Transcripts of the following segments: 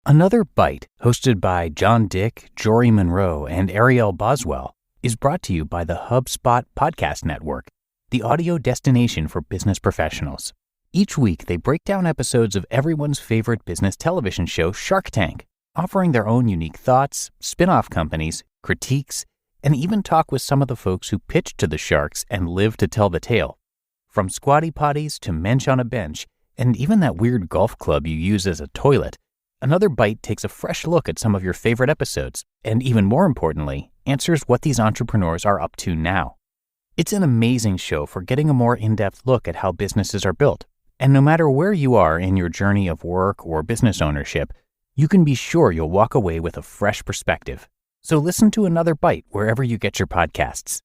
Another Bite, hosted by John Dick, Jory Monroe, and Ariel Boswell, is brought to you by the HubSpot Podcast Network, the audio destination for business professionals. Each week, they break down episodes of everyone's favorite business television show, Shark Tank, offering their own unique thoughts, spin-off companies, critiques, and even talk with some of the folks who pitched to the sharks and live to tell the tale. From squatty potties to mensch on a bench, and even that weird golf club you use as a toilet, Another Bite takes a fresh look at some of your favorite episodes, and even more importantly, answers what these entrepreneurs are up to now. It's an amazing show for getting a more in-depth look at how businesses are built. And no matter where you are in your journey of work or business ownership, you can be sure you'll walk away with a fresh perspective. So listen to Another Bite wherever you get your podcasts.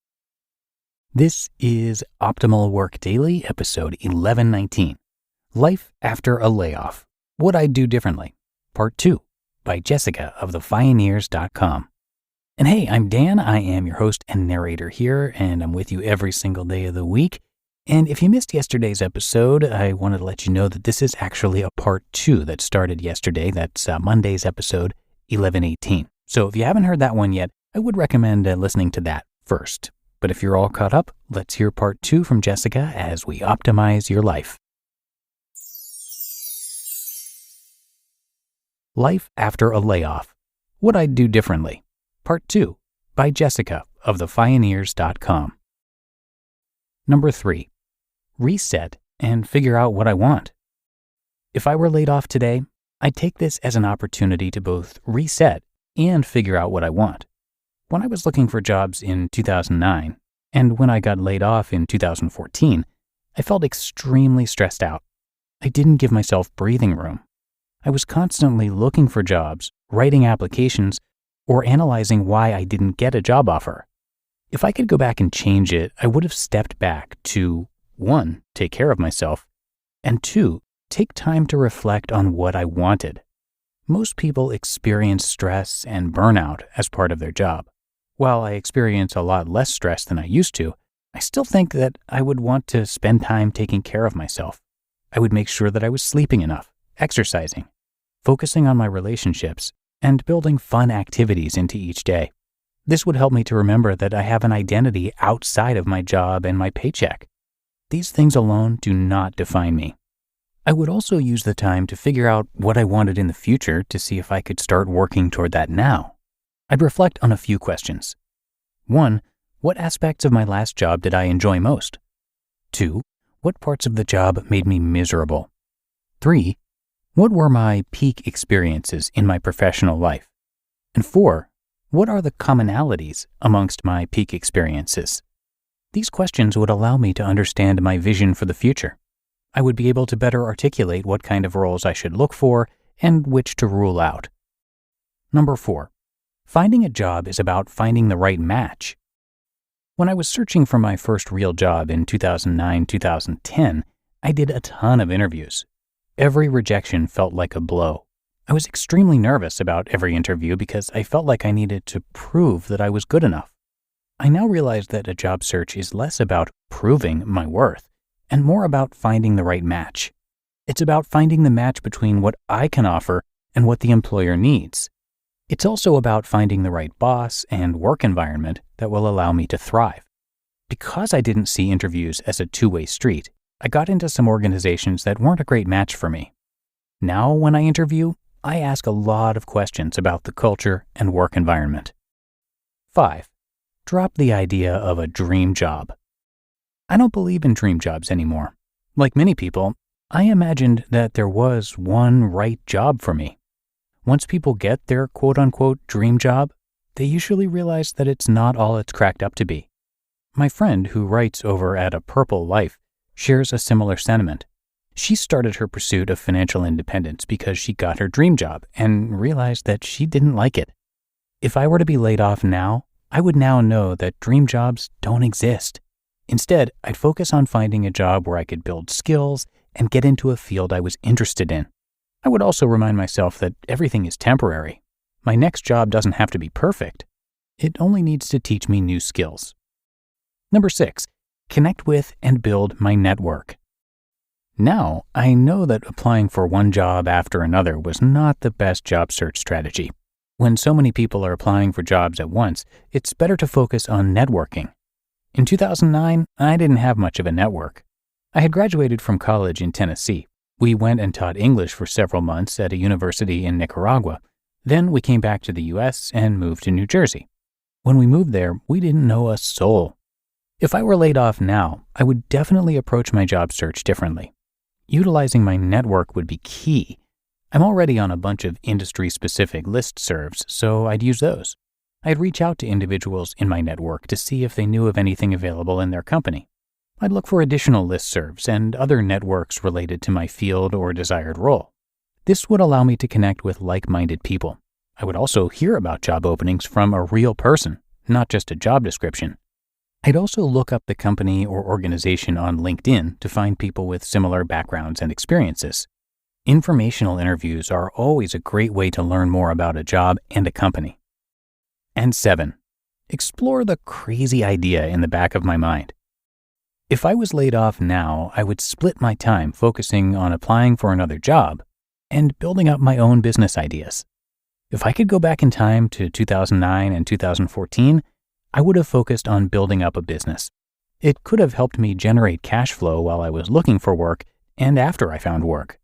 This is Optimal Work Daily, episode 1119, Life After a Layoff, What I'd Do Differently, Part 2, by Jessica of Fioneers.com. And hey, I'm Dan. I am your host and narrator here, and I'm with you every single day of the week. And if you missed yesterday's episode, I wanted to let you know that this is actually a Part 2 that started yesterday. That's Monday's episode 1118. So if you haven't heard that one yet, I would recommend listening to that first. But if you're all caught up, let's hear Part 2 from Jessica as we optimize your life. Life After a Layoff, What I'd Do Differently, Part 2, by Jessica of Fioneers.com. Number 3, reset and figure out what I want. If I were laid off today, I'd take this as an opportunity to both reset and figure out what I want. When I was looking for jobs in 2009, and when I got laid off in 2014, I felt extremely stressed out. I didn't give myself breathing room. I was constantly looking for jobs, writing applications, or analyzing why I didn't get a job offer. If I could go back and change it, I would have stepped back to 1, take care of myself, and 2, take time to reflect on what I wanted. Most people experience stress and burnout as part of their job. While I experience a lot less stress than I used to, I still think that I would want to spend time taking care of myself. I would make sure that I was sleeping enough, exercising, focusing on my relationships, and building fun activities into each day. This would help me to remember that I have an identity outside of my job and my paycheck. These things alone do not define me. I would also use the time to figure out what I wanted in the future to see if I could start working toward that now. I'd reflect on a few questions. 1, what aspects of my last job did I enjoy most? 2, what parts of the job made me miserable? 3, what were my peak experiences in my professional life? And 4, what are the commonalities amongst my peak experiences? These questions would allow me to understand my vision for the future. I would be able to better articulate what kind of roles I should look for and which to rule out. Number 4, finding a job is about finding the right match. When I was searching for my first real job in 2009-2010, I did a ton of interviews. Every rejection felt like a blow. I was extremely nervous about every interview because I felt like I needed to prove that I was good enough. I now realize that a job search is less about proving my worth and more about finding the right match. It's about finding the match between what I can offer and what the employer needs. It's also about finding the right boss and work environment that will allow me to thrive. Because I didn't see interviews as a two-way street, I got into some organizations that weren't a great match for me. Now, when I interview, I ask a lot of questions about the culture and work environment. 5, drop the idea of a dream job. I don't believe in dream jobs anymore. Like many people, I imagined that there was one right job for me. Once people get their quote-unquote dream job, they usually realize that it's not all it's cracked up to be. My friend who writes over at A Purple Life shares a similar sentiment. She started her pursuit of financial independence because she got her dream job and realized that she didn't like it. If I were to be laid off now, I would now know that dream jobs don't exist. Instead, I'd focus on finding a job where I could build skills and get into a field I was interested in. I would also remind myself that everything is temporary. My next job doesn't have to be perfect. It only needs to teach me new skills. Number 6, connect with and build my network. Now, I know that applying for one job after another was not the best job search strategy. When so many people are applying for jobs at once, it's better to focus on networking. In 2009, I didn't have much of a network. I had graduated from college in Tennessee. We went and taught English for several months at a university in Nicaragua. Then we came back to the US and moved to New Jersey. When we moved there, we didn't know a soul. If I were laid off now, I would definitely approach my job search differently. Utilizing my network would be key. I'm already on a bunch of industry-specific listservs, so I'd use those. I'd reach out to individuals in my network to see if they knew of anything available in their company. I'd look for additional listservs and other networks related to my field or desired role. This would allow me to connect with like-minded people. I would also hear about job openings from a real person, not just a job description. I'd also look up the company or organization on LinkedIn to find people with similar backgrounds and experiences. Informational interviews are always a great way to learn more about a job and a company. And 7, explore the crazy idea in the back of my mind. If I was laid off now, I would split my time focusing on applying for another job and building up my own business ideas. If I could go back in time to 2009 and 2014, I would have focused on building up a business. It could have helped me generate cash flow while I was looking for work and after I found work.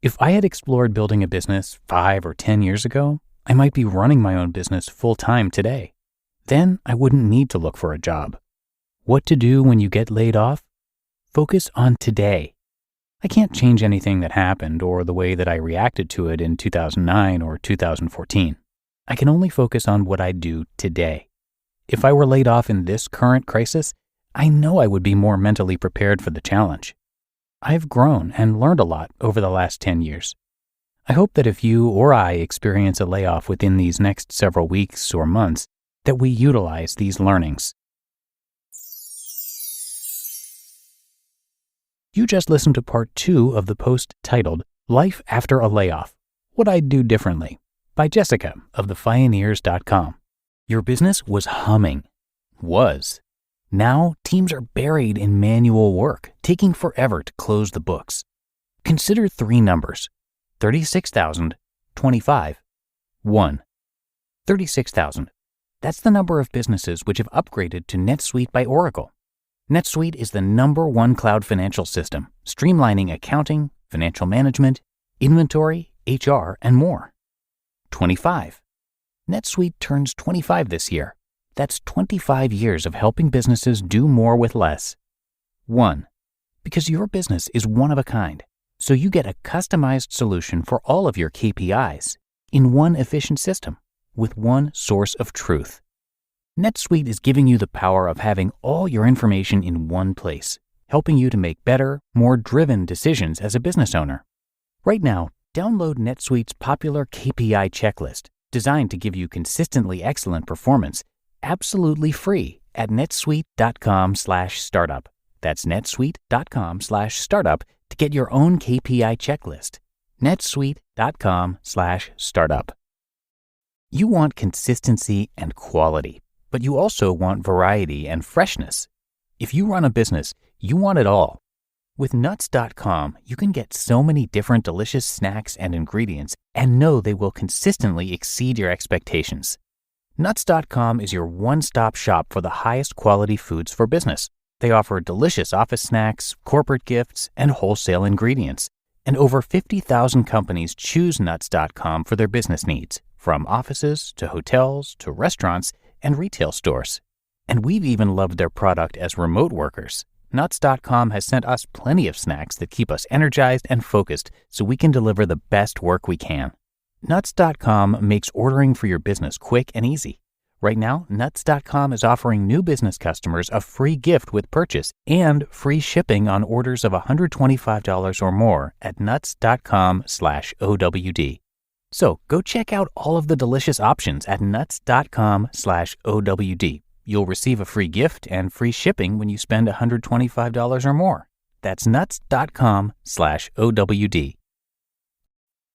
If I had explored building a business 5 or 10 years ago, I might be running my own business full-time today. Then I wouldn't need to look for a job. What to do when you get laid off? Focus on today. I can't change anything that happened or the way that I reacted to it in 2009 or 2014. I can only focus on what I do today. If I were laid off in this current crisis, I know I would be more mentally prepared for the challenge. I've grown and learned a lot over the last 10 years. I hope that if you or I experience a layoff within these next several weeks or months, that we utilize these learnings. You just listened to part 2 of the post titled Life After a Layoff, What I'd Do Differently by Jessica of Fioneers.com. Your business was humming. Was. Now teams are buried in manual work, taking forever to close the books. Consider 3 numbers. 36,000, 25, 1. 36,000. That's the number of businesses which have upgraded to NetSuite by Oracle. NetSuite is the #1 cloud financial system, streamlining accounting, financial management, inventory, HR, and more. 25. NetSuite turns 25 this year. That's 25 years of helping businesses do more with less. 1. Because your business is one of a kind, so you get a customized solution for all of your KPIs in one efficient system with one source of truth. NetSuite is giving you the power of having all your information in one place, helping you to make better, more driven decisions as a business owner. Right now, download NetSuite's popular KPI checklist, designed to give you consistently excellent performance, absolutely free at netsuite.com/startup. That's netsuite.com/startup to get your own KPI checklist. netsuite.com/startup. You want consistency and quality, but you also want variety and freshness. If you run a business, you want it all. With Nuts.com, you can get so many different delicious snacks and ingredients and know they will consistently exceed your expectations. Nuts.com is your one-stop shop for the highest quality foods for business. They offer delicious office snacks, corporate gifts, and wholesale ingredients. And over 50,000 companies choose Nuts.com for their business needs, from offices to hotels to restaurants and retail stores. And we've even loved their product as remote workers. Nuts.com has sent us plenty of snacks that keep us energized and focused so we can deliver the best work we can. Nuts.com makes ordering for your business quick and easy. Right now, Nuts.com is offering new business customers a free gift with purchase and free shipping on orders of $125 or more at nuts.com/OWD. So go check out all of the delicious options at nuts.com/OWD. You'll receive a free gift and free shipping when you spend $125 or more. That's nuts.com/OWD.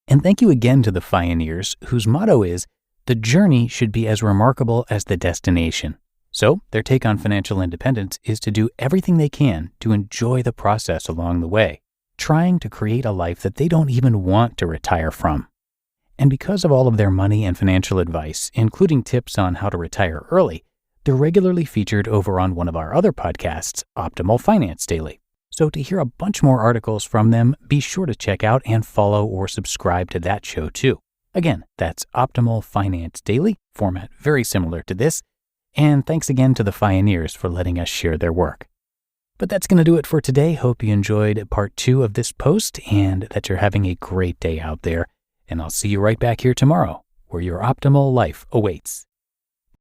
And thank you again to the Fioneers, whose motto is, the journey should be as remarkable as the destination. So their take on financial independence is to do everything they can to enjoy the process along the way, trying to create a life that they don't even want to retire from. And because of all of their money and financial advice, including tips on how to retire early, they're regularly featured over on one of our other podcasts, Optimal Finance Daily. So to hear a bunch more articles from them, be sure to check out and follow or subscribe to that show too. Again, that's Optimal Finance Daily, format very similar to this. And thanks again to the Fioneers for letting us share their work. But that's going to do it for today. Hope you enjoyed part 2 of this post and that you're having a great day out there. And I'll see you right back here tomorrow, where your optimal life awaits.